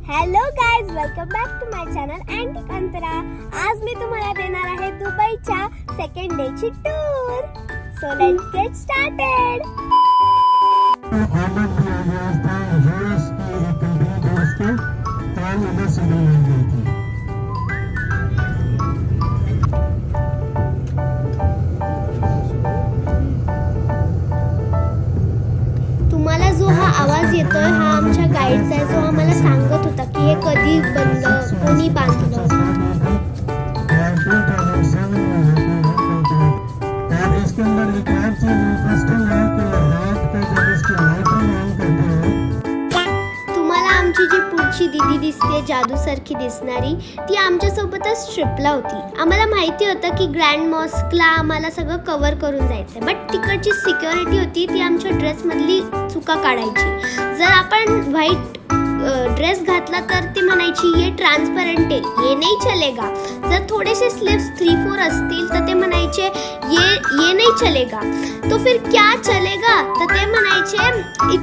Hello guys, welcome back to my channel antique Antara. आज मी तुम्हाला देणार आहे दुबईच्या सेकंड डे ची tour. So let's get started. तुम्हाला जो हा आवाज येतोय हा आमच्या गाईडचा आहे, जो आम्हाला सांगत होता की हे कधी बनलं, कोणी बांधलं. तुम्हाला आमची जी पुढची दीदी दिसते जादूसारखी दिसणारी, ती आमच्यासोबतच ट्रिपला होती. आम्हाला माहिती होतं की ग्रँड मॉस्कला आम्हाला सगळं कव्हर करून जायचंय, बट तिकडची सिक्युरिटी होती ती आमच्या ड्रेसमधली चुका काढायची. जर आपण व्हाईट ड्रेस घातला तर ती म्हणायची ये ट्रान्सपरंट आहे, ये नहीं चलेगा. जर थोडेसे स्लीव्स 3-4 असतील तर ते म्हणायचे ये नहीं चलेगा. तो फिर क्या चलेगा, तर ते म्हणायचे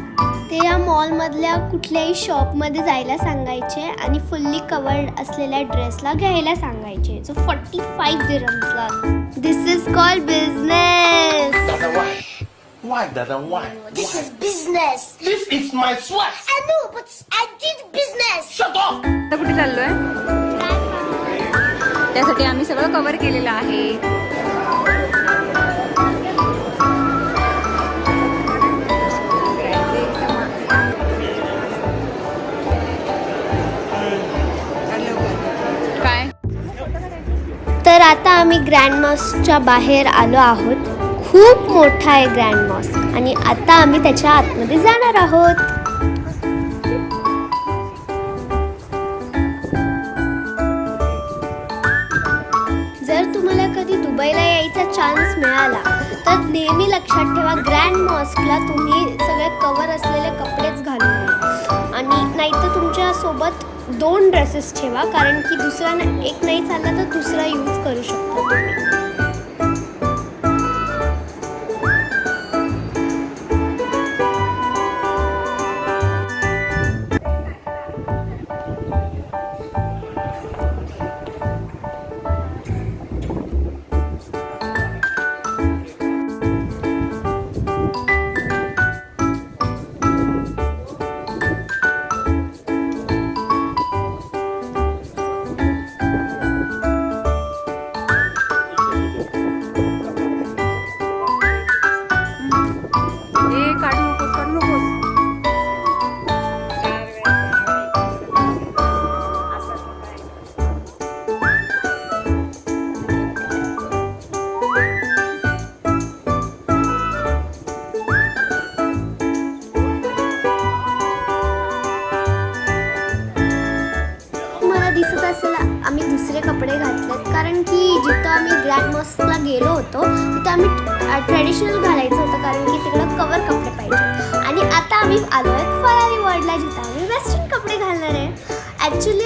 ते या मॉलमधल्या कुठल्याही शॉपमध्ये जायला सांगायचे आणि फुल्ली कवर्ड असलेल्या ड्रेसला घ्यायला सांगायचे, जो 45 दिरहम्सला. This is called business. Why, Dada? Why? This is business. This is my sweat. I know, but I did business. Shut up. आता कुठे चाललोय? त्यासाठी आम्ही सगळं कव्हर केलेलं आहे. काय? तर आता आम्ही ग्रँड मॉस्कच्या बाहेर आलो आहोत. खूप मोठा आहे ग्रँड मॉस्क आणि आता आम्ही त्याच्या आतमध्ये जाणार आहोत. जर तुम्हाला कधी दुबईला यायचा चान्स मिळाला तर नेहमी लक्षात ठेवा, ग्रँड मॉस्कला तुम्ही सगळे कवर असलेले कपडेच घालून या. आणि नाहीतर तुमच्या सोबत 2 ड्रेसेस ठेवा, कारण की दुसरा एक नाही चालला तर दुसरा यूज करू शकता तुम्ही. दिसत असेल आम्ही दुसरे कपडे घातलेत, कारण की जिथं आम्ही ग्रँड मॉस्कला गेलो होतो तिथं आम्ही ट्रेडिशनल घालायचं होतं, कारण की तिकडं कवर कपडे पाहिजे. आणि आता आम्ही आलो आहे फरारी वर्ल्डला, जिथं आम्ही वेस्टर्न कपडे घालणार आहे. ॲक्च्युली